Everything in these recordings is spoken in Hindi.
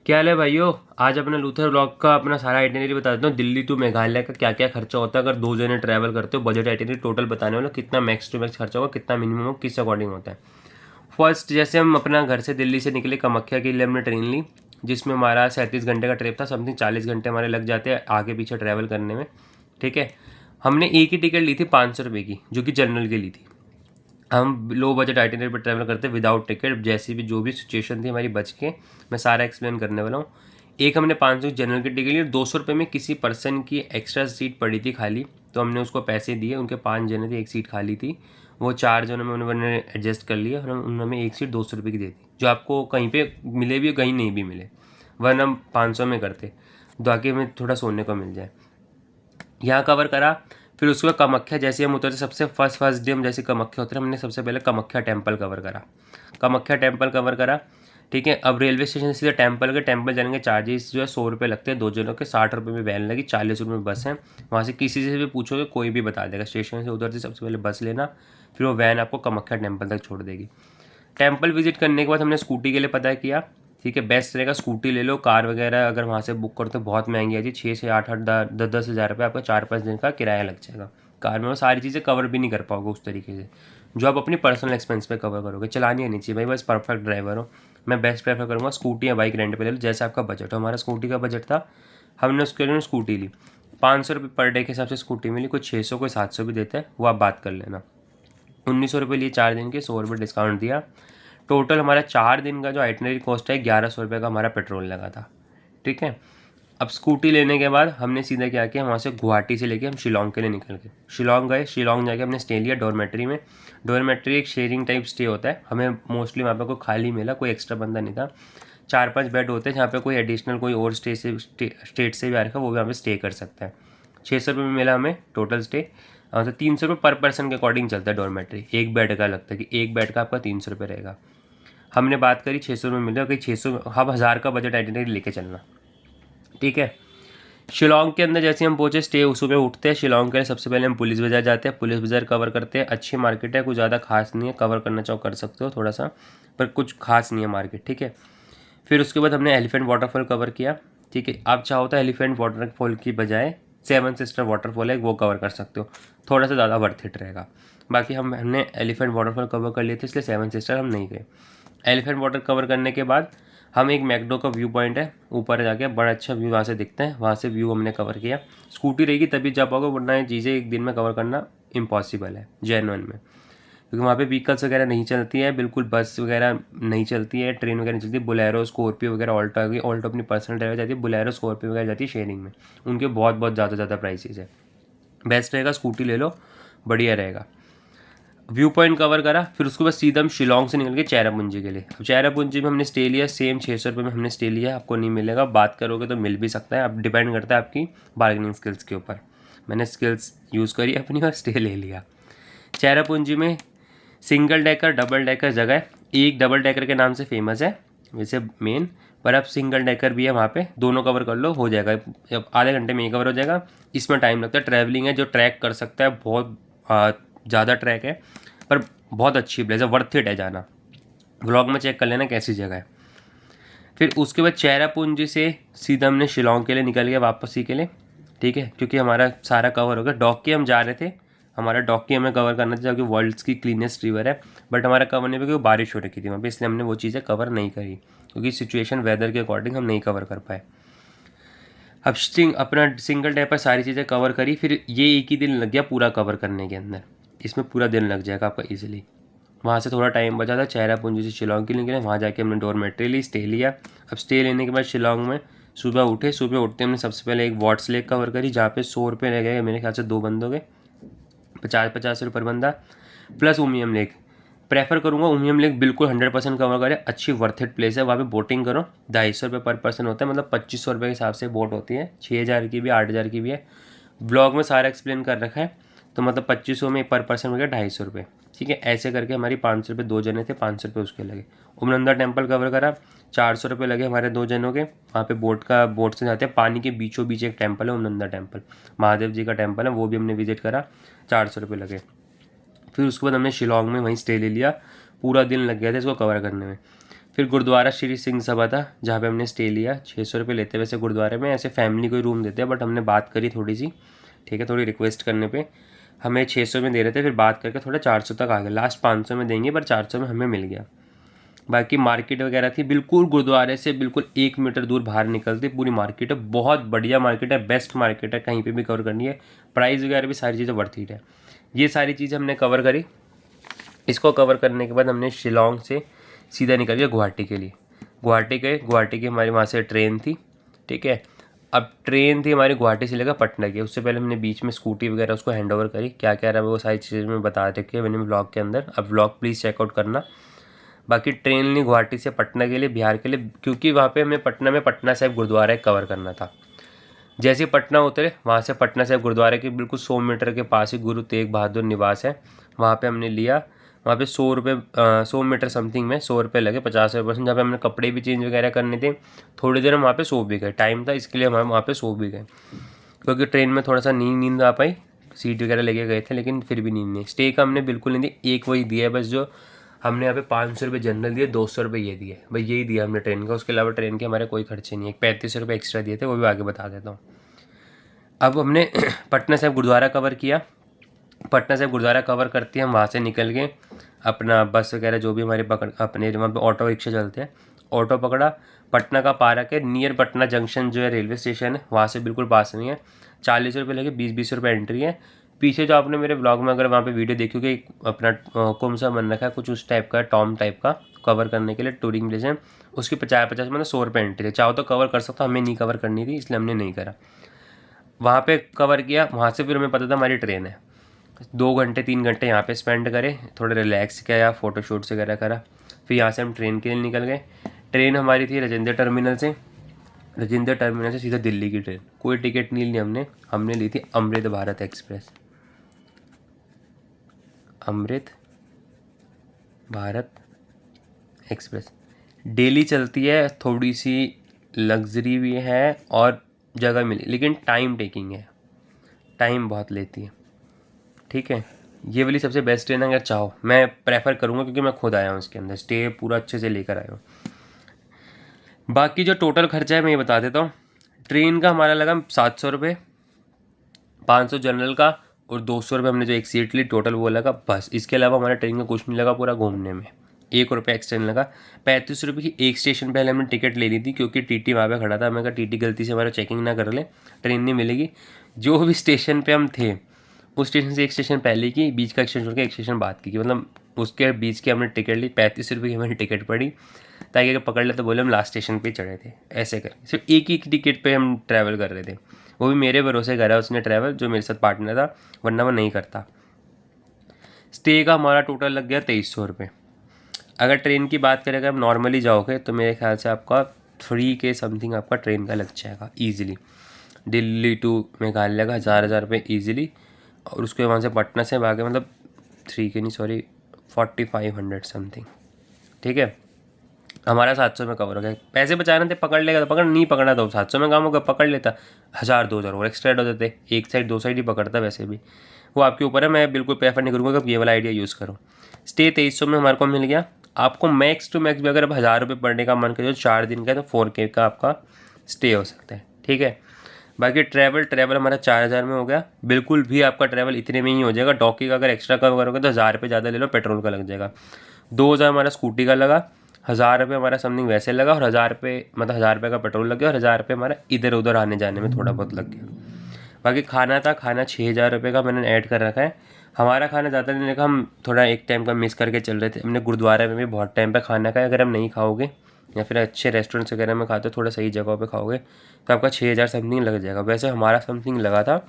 क्या हाल है भाइयों। आज अपना लूथर ब्लॉग का अपना सारा आइटिनरी बता देता हूँ। दिल्ली टू मेघालय का क्या क्या खर्चा होता है अगर 2 जने ट्रैवल करते हो। बजट आइटिनरी टोटल बताने वाला कितना मैक्स टू मैक्स खर्चा होगा, कितना मिनिमम हो, किस अकॉर्डिंग होता है। फर्स्ट जैसे हम अपना घर से दिल्ली से निकले, कामाख्या के लिए हमने ट्रेन ली, जिसमें हमारा 37 घंटे का ट्रिप था। समथिंग 40 घंटे हमारे लग जाते हैं आगे पीछे ट्रैवल करने में। ठीक है, हमने एक ही टिकट ली थी 500 रुपये की, जो कि जनरल की ली थी। हम लो बजट आइटिनरी पर ट्रैवल करते विदाउट टिकट, जैसी भी जो भी सिचुएशन थी हमारी बच के, मैं सारा एक्सप्लेन करने वाला हूँ। एक हमने 500 जनरल की टिकट ली, 200 रुपये में किसी पर्सन की एक्स्ट्रा सीट पड़ी थी खाली, तो हमने उसको पैसे दिए। उनके 5 जने थे, एक सीट खाली थी, वो 4 जनों में उन्होंने एडजस्ट कर लिया और उन्होंने एक सीट 200 रुपये की दे दी, जो आपको कहीं पे मिले भी कहीं नहीं भी मिले, वरना हम 500 में करते ताकि हमें थोड़ा सोने को मिल जाए। यहाँ कवर करा। फिर उसके बाद कामाख्या जैसे हम उतरते, सबसे फर्स्ट डे हम जैसे कामाख्या उतरे, हमने सबसे पहले कामाख्या टेम्पल कवर करा। कामाख्या टेम्पल कवर करा, ठीक है। अब रेलवे स्टेशन से सीधे टेम्पल जाने के चार्जेस जो है 100 रुपये लगते हैं 2 जनों के। 60 रुपये में वैन लगी, 40 रुपये में बस है। वहाँ से किसी से भी पूछोगे कोई भी बता देगा। स्टेशन से उधर से सबसे पहले बस लेना, फिर वो वैन आपको कामाख्या टेम्पल तक छोड़ देगी। टेम्पल विजिट करने के बाद हमने स्कूटी के लिए पता किया, ठीक है। बेस्ट रहेगा स्कूटी ले लो। कार वगैरह अगर वहाँ से बुक करते हो बहुत महंगी आती है, 6 से 8 10 हज़ार रुपये आपका 4-5 दिन का किराया लग जाएगा। कार में वो सारी चीज़ें कवर भी नहीं कर पाओगे उस तरीके से जो आप अपनी पर्सनल एक्सपेंस पे कवर करोगे। चलानी आनी चाहिए भाई, बस परफेक्ट ड्राइवर हो। मैं बेस्ट प्रेफर करूँगा स्कूटी या बाइक रेंट पे ले लो, जैसे आपका बजट हो। हमारा स्कूटी का बजट था, हमने उसके लिए स्कूटी ली। 500 रुपये पर डे के हिसाब से स्कूटी मिली, कोई 600 कोई 700 भी देता है, वो आप बात कर लेना। 1900 रुपये लिए 4 दिन के, 100 रुपये डिस्काउंट दिया। टोटल हमारा 4 दिन का जो आइटनरी कॉस्ट है 1100 रुपये का हमारा पेट्रोल लगा था, ठीक है। अब स्कूटी लेने के बाद हमने सीधा क्या किया, वहाँ से गुवाहाटी से लेके हम शिलोंग के लिए निकल गए। शिलोंग गए, शिलोंग जाके हमने स्टे लिया डॉर्मेट्री में। डॉर्मेट्री एक शेयरिंग टाइप स्टे होता है, हमें मोस्टली वहाँ पे कोई खाली मिला, कोई एक्स्ट्रा बंदा नहीं था। 4-5 बेड होते हैं जहाँ पे कोई एडिशनल कोई और स्टेट से भी आ रखा है, वो भी वहाँ पे स्टे कर सकता है। 600 रुपये में मिला हमें टोटल स्टे। तो 300 रुपये पर पर्सन के अकॉर्डिंग चलता है डॉर्मेट्री। एक बेड का लगता है कि एक बेड का आपका 300 रुपये रहेगा। हमने बात करी 600 में मिले, कहीं 600 हम 1000 का बजट आइटिनरी लेके चलना, ठीक है। शिलोंग के अंदर जैसे हम पहुँचे, स्टे सुबह उठते हैं शिलोंग के लिए, सबसे पहले हम पुलिस बाज़ार जाते हैं। पुलिस बाज़ार कवर करते हैं, अच्छी मार्केट है, कुछ ज़्यादा खास नहीं है, कवर करना चाहो कर सकते हो थोड़ा सा, पर कुछ खास नहीं है मार्केट, ठीक है। फिर उसके बाद हमने एलिफेंट वाटरफॉल कवर किया, ठीक है। आप चाहो तो एलिफेंट वाटरफॉल की बजाय 7 सिस्टर वाटरफॉल है वो कवर कर सकते हो, थोड़ा सा ज़्यादा वर्थ इट रहेगा। बाकी हमने एलिफेंट वाटरफॉल कवर कर लिए थे, इसलिए 7 सिस्टर हम नहीं गए। एलिफेंट वाटर कवर करने के बाद हम एक मैकडो का व्यू पॉइंट है, ऊपर जाके बड़ा अच्छा व्यू वहाँ से दिखता है, वहाँ से व्यू हमने कवर किया। स्कूटी रहेगी तभी जा पाओगे, वरना ये चीज़ें एक दिन में कवर करना इम्पॉसिबल है जेन्युइन में, क्योंकि वहाँ पे व्हीकल्स वगैरह नहीं चलती है बिल्कुल, बस वगैरह नहीं चलती है, ट्रेन वगैरह नहीं चलती। बोलेरो स्कॉर्पियो वगैरह, ऑल्टो आ गई, ऑल्टो अपनी पर्सनल ड्राइवर जाती है, बोलेरो स्कॉर्पियो वगैरह जाती है शेयरिंग में, उनके बहुत बहुत ज़्यादा प्राइसेस है। बेस्ट रहेगा स्कूटी ले लो, बढ़िया रहेगा। व्यू पॉइंट कवर करा, फिर उसके बाद सीधा हम शिलोंग से निकल गए चेरापूंजी के लिए। अब चेरापूंजी में हमने स्टे लिया, सेम 600 रुपये में हमने स्टे लिया। आपको नहीं मिलेगा, बात करोगे तो मिल भी सकता है, अब डिपेंड करता है आपकी बार्गेनिंग स्किल्स के ऊपर। मैंने स्किल्स यूज़ करी अपनी और स्टे ले लिया। चेरापूंजी में सिंगल डेकर डबल डेकर जगह है, एक डबल डेकर के नाम से फेमस है वैसे मेन, पर अब सिंगल डेकर भी है वहाँ पे, दोनों कवर कर लो हो जाएगा। अब आधे घंटे में ही कवर हो जाएगा, इसमें टाइम लगता है। ट्रैवलिंग है, जो ट्रैक कर सकता है, बहुत ज़्यादा ट्रैक है, पर बहुत अच्छी प्लेस है, वर्थ इट है जाना। व्लॉग में चेक कर लेना कैसी जगह है। फिर उसके बाद चेरापूंजी से सीधा हमने शिलोंग के लिए निकल गए वापसी के लिए, ठीक है, क्योंकि हमारा सारा कवर हो गया। डॉकी हम जा रहे थे, हमारा डॉकी हमें कवर करना था क्योंकि वर्ल्ड्स की क्लीनेस्ट रिवर है, बट हमारा कवर नहीं हुआ क्योंकि बारिश हो रखी थी वहाँ पे, इसलिए हमने वो चीज़ें कवर नहीं करी, क्योंकि सिचुएशन वेदर के अकॉर्डिंग हम नहीं कवर कर पाए। अब अपना सिंगल डे पर सारी चीज़ें कवर करी, फिर ये एक ही दिन लग गया पूरा कवर करने के अंदर, इसमें पूरा दिन लग जाएगा आपका ईजिली। वहाँ से थोड़ा टाइम बचा था, चेरापूंजी से शिलोंग के लिए निकले, वहाँ जाके हमने डॉर्मेट्री ली, स्टे लिया। अब स्टे लेने के बाद शिलोंग में सुबह उठते हमने सबसे पहले एक वॉट्स लेक कवर करी, जहाँ पे 100 रुपये लग गए मेरे ख्याल से 2 बंदों के, 50 रुपये पर बंदा, प्लस उमियम लेक। प्रेफर करूँगा उमियम लेक बिल्कुल 100% कवर करें, अच्छी वर्थ इट प्लेस है। वहाँ पे बोटिंग करो, 250 रुपये पर पर्सन होता है, मतलब 2500 रुपये के हिसाब से बोट होती है, 6000 की भी 8000 की भी है। ब्लॉग में सारा एक्सप्लेन कर रखा है, तो मतलब 2500 में पर पर्सन हो गया 250 रुपये, ठीक है। ऐसे करके हमारी 500 रुपये, 2 जने थे, 500 रुपये उसके लगे। उमनंदा टेम्पल कवर करा, 400 रुपये लगे हमारे 2 जनों के। वहाँ पे बोट से जाते हैं, पानी के बीचों बीच एक टेम्पल है उमनंदा टेम्पल, महादेव जी का टेम्पल है, वो भी हमने विजिट करा, 400 रुपये लगे। फिर उसके बाद हमने शिलोंग में वहीं स्टे ले लिया, पूरा दिन लग गया था इसको कवर करने में। फिर गुरुद्वारा श्री सिंह सभा था जहाँ पे हमने स्टे लिया। 600 रुपये लेते वैसे गुरुद्वारे में, ऐसे फैमिली को ही रूम देते हैं, बट हमने बात करी थोड़ी सी, ठीक है, थोड़ी रिक्वेस्ट करने पे हमें 600 में दे रहे थे, फिर बात करके थोड़ा 400 तक आ गया। लास्ट 500 में देंगे, पर 400 में हमें मिल गया। बाकी मार्केट वगैरह थी बिल्कुल गुरुद्वारे से बिल्कुल 1 मीटर दूर बाहर निकलती पूरी मार्केट है। बहुत बढ़िया मार्केट है, बेस्ट मार्केट है, कहीं पे भी कवर करनी है। प्राइस वगैरह भी सारी चीज़ें वर्थ इट है। ये सारी चीज़ें हमने कवर करी। इसको कवर करने के बाद हमने शिलोंग से सीधा निकल गया गुवाहाटी के लिए। गुवाहाटी गए, गुवाहाटी की हमारी वहाँ से ट्रेन थी, ठीक है। अब ट्रेन थी हमारी गुवाहाटी से लेकर पटना की। उससे पहले हमने बीच में स्कूटी वगैरह उसको हैंड ओवर करी। क्या क्या रहा वो सारी चीज़ें मैं बता रखी है मैंने व्लॉग के अंदर। अब व्लॉग प्लीज़ चेकआउट करना। बाकी ट्रेन ली गुवाहाटी से पटना के लिए, बिहार के लिए, क्योंकि वहाँ पे हमें पटना में पटना साहिब गुरुद्वारा कवर करना था। जैसे ही पटना उतरे, वहाँ से पटना साहिब गुरुद्वारे के बिल्कुल 100 मीटर के पास ही गुरु तेग बहादुर निवास है, वहाँ पे हमने लिया। वहाँ पे 100 रुपये 100 मीटर समथिंग में 100 रुपये लगे, 50%। जहाँ पे हमने कपड़े भी चेंज वगैरह करने थे, थोड़ी देर हम वहाँ पे सो भी गए। टाइम था इसके लिए हम वहाँ पे सो भी गए, क्योंकि ट्रेन में थोड़ा सा नींद आ पाई। सीट वगैरह लेके गए थे, लेकिन फिर भी नींद नहीं। स्टे का हमने बिल्कुल नहीं दी, एक वही दिया है बस, जो हमने यहाँ पे 500 रुपये जनरल दिए, 200 रुपये ये दिए, भाई यही दिया हमने ट्रेन का। उसके अलावा ट्रेन के हमारे कोई खर्चे नहीं है। 35 रुपये एक्स्ट्रा दिए थे, वो भी आगे बता देता हूँ। अब हमने पटना साहिब गुरुद्वारा कवर किया। पटना साहिब गुरुद्वारा कवर करते हैं, हम वहाँ से निकल गए अपना बस वगैरह जो भी हमारे पकड़, अपने वहाँ पे ऑटो रिक्शा चलते हैं, ऑटो पकड़ा। पटना का पार्क है नियर पटना जंक्शन जो है रेलवे स्टेशन है, वहाँ से बिल्कुल पास नहीं है। 40 रुपये लगे, 20-20 रुपये एंट्री है। पीछे जो आपने मेरे ब्लॉग में अगर वहाँ पे वीडियो देखी होगी, अपना कुंभ सा बन रखा है कुछ उस टाइप का, टॉम टाइप का, कवर करने के लिए टूरिंग प्लेस है। उसकी 50 मतलब 100 रुपये एंट्री है। चाहो तो कवर कर सकता, हमें नहीं कवर करनी थी इसलिए हमने नहीं करा। वहाँ पे कवर किया, वहाँ से फिर हमें पता था हमारी ट्रेन है। 2 घंटे 3 घंटे यहाँ पे स्पेंड करे, थोड़ा रिलैक्स किया, फ़ोटोशूट्स वगैरह करा। फिर यहाँ से हम ट्रेन के लिए निकल गए। ट्रेन हमारी थी राजेंद्र टर्मिनल से, राजेंद्र टर्मिनल से सीधा दिल्ली की ट्रेन। कोई टिकट नहीं ली हमने ली थी Amrit Bharat express. Amrit Bharat express daily चलती है, थोड़ी सी लग्जरी भी है और जगह मिली, लेकिन टाइम टेकिंग है, टाइम बहुत लेती है, ठीक है। ये वाली सबसे बेस्ट ट्रेन अगर चाहो, मैं प्रेफर करूँगा, क्योंकि मैं खुद आया हूँ इसके अंदर, स्टे पूरा अच्छे से लेकर आया हूँ। बाकी जो टोटल खर्चा है मैं ये बता देता हूँ। ट्रेन का हमारा लगा 700 रुपये, 500 जनरल का, और 200 रुपये हमने जो एक सीट ली, टोटल वो लगा बस। इसके अलावा हमारा ट्रेन का कुछ नहीं लगा पूरा घूमने में, 1 रुपये एक्स्ट्रा नहीं लगा। 35 रुपये की एक स्टेशन पहले हमने टिकट ले ली थी, क्योंकि टीटी वहाँ पे खड़ा था। मैं कहा टीटी गलती से हमारा चेकिंग ना कर ले, ट्रेन नहीं मिलेगी। जो भी स्टेशन पे हम थे उस स्टेशन से एक स्टेशन पहले की, बीच का स्टेशन छोड़ के एक स्टेशन बाद की, मतलब उसके बीच की हमने टिकट ली। 35 रुपये की हमारी टिकट पड़ी, ताकि अगर पकड़ ले तो बोले हम लास्ट स्टेशन पे चढ़े थे। ऐसे कर सिर्फ एक ही टिकट पे हम ट्रैवल कर रहे थे। वो भी मेरे भरोसे करा उसने ट्रैवल, जो मेरे साथ पार्टनर था, वरना वो नहीं करता। स्टे का हमारा टोटल लग गया 2300 रुपये। अगर ट्रेन की बात करें, अगर आप नॉर्मली जाओगे तो मेरे ख्याल से आपका 3 के समथिंग आपका ट्रेन का लग जाएगा ईजिली। दिल्ली टू मेघालय का 1000 रुपये ईजिली, और उसके वहाँ से पटना से आगे मतलब 3 के नहीं, सॉरी 4500 समथिंग, ठीक है। हमारा 700 में कवर हो गया। पैसे बचाने थे, पकड़ लेगा तो पकड़, नहीं पकड़ा तो 700 में काम होगा, पकड़ लेता 1000-2000 और एक्स्ट्रा हो जाते। एक साइड 2 साइड ही पकड़ता, वैसे भी वो आपके ऊपर है। मैं बिल्कुल प्रेफर नहीं करूँगा कि आप ये वाला आइडिया यूज़ करो। स्टे 2300 में हमारे को मिल गया। आपको मैक्स टू मैक्स भी अगर आप 1000 रुपये पढ़ने का मन करो, 4 दिन का, तो 4K का आपका स्टे हो सकता है, ठीक है। बाकी ट्रैवल हमारा 4000 में हो गया। बिल्कुल भी आपका ट्रैवल इतने में ही हो जाएगा। डॉकी का अगर एक्स्ट्रा कवर करोगे तो 1000 रुपये ज़्यादा ले लो, पेट्रोल का लग जाएगा। 2000 हमारा स्कूटी का लगा, 1000 रुपये हमारा समथिंग वैसे लगा, और 1000 रुपये मतलब 1000 रुपये का पेट्रोल लग गया, और 1000 रुपये हमारा इधर उधर आने जाने में थोड़ा बहुत लग गया। बाकी खाना था, खाना 6000 रुपये का मैंने ऐड कर रखा है। हमारा खाना ज़्यादा नहीं लगा, हम थोड़ा एक टाइम का मिस करके चल रहे थे। हमने गुरुद्वारा में भी बहुत टाइम पर खाना खाया। अगर हम नहीं खाओगे या फिर अच्छे रेस्टोरेंट्स वगैरह में खाते हो, थोड़ा सही जगह पे खाओगे, तो आपका 6000 समथिंग लग जाएगा। वैसे हमारा समथिंग लगा था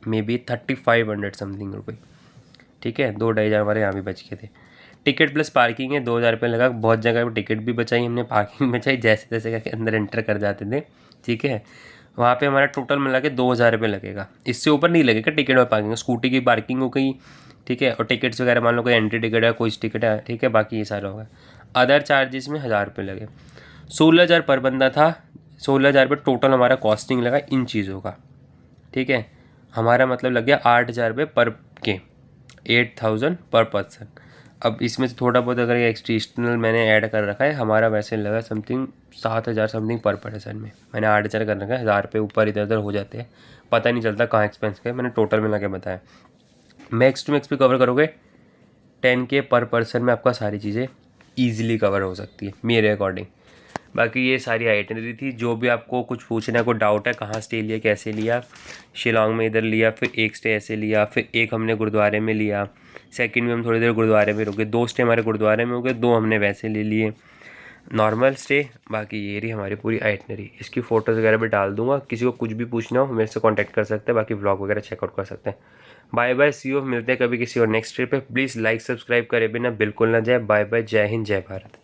मे बी 3500 समथिंग रुपये, ठीक है। 2-2.5 हमारे यहाँ भी बच गए थे। टिकट प्लस पार्किंग है, 2000 रुपये लगा। बहुत जगह पर टिकट भी बचाई हमने, पार्किंग बचाई, जैसे तैसे करके अंदर एंटर कर जाते थे, ठीक है। वहाँ पे हमारा टोटल मिला के 2000 रुपये लगेगा। इससे ऊपर नहीं लगेगा टिकट और पार्किंग। स्कूटी की पार्किंग हो गई, ठीक है, और टिकट्स वगैरह मान लो कोई एंट्री टिकट है, कोई टिकट है, ठीक है, बाकी ये सारा होगा। अदर चार्जेस में 1000 रुपये लगे। 16000 पर बंदा था। 16000 रुपये टोटल हमारा कॉस्टिंग लगा इन चीज़ों का, ठीक है। हमारा मतलब लग गया 8000 रुपये पर के, 8000 पर पर्सन। अब इसमें से थोड़ा बहुत अगर एक्सट्रीशनल मैंने ऐड कर रखा है, हमारा वैसे लगा समथिंग 7,000 समथिंग पर पर्सन में। मैंने 8,000 कर रखा है, 1,000 रुपये ऊपर इधर उधर हो जाते हैं, पता नहीं चलता कहाँ एक्सपेंस का है। मैंने टोटल मिला के बताया। मैक्स टू मैक्स भी कवर करोगे 10K पर पर्सन में, आपका सारी चीज़ें ईजिली कवर हो सकती है मेरे अकॉर्डिंग। बाकी ये सारी आइटनरी थी। जो भी आपको कुछ पूछना है, कोई डाउट है कहाँ स्टे लिया, कैसे लिया, शिलोंग में इधर लिया, फिर एक स्टे ऐसे लिया, फिर एक हमने गुरुद्वारे में लिया, सेकंड में हम थोड़ी देर गुरुद्वारे में रुके, 2 स्टे हमारे गुरुद्वारे में हो गए, 2 हमने वैसे ले लिए नॉर्मल स्टे। बाकी ये रही हमारी पूरी आइटनरी। इसकी फ़ोटोज़ वगैरह भी डाल दूंगा, किसी को कुछ भी पूछना हो मेरे से कॉन्टैक्ट कर सकते हैं, बाकी व्लॉग वगैरह चेकआउट कर सकते हैं। बाय बाय, सी यू, मिलते हैं कभी किसी और नेक्स्ट ट्रिप पे। प्लीज़ लाइक सब्सक्राइब करे बिना बिल्कुल ना जाए। बाय बाय, जय हिंद, जय भारत।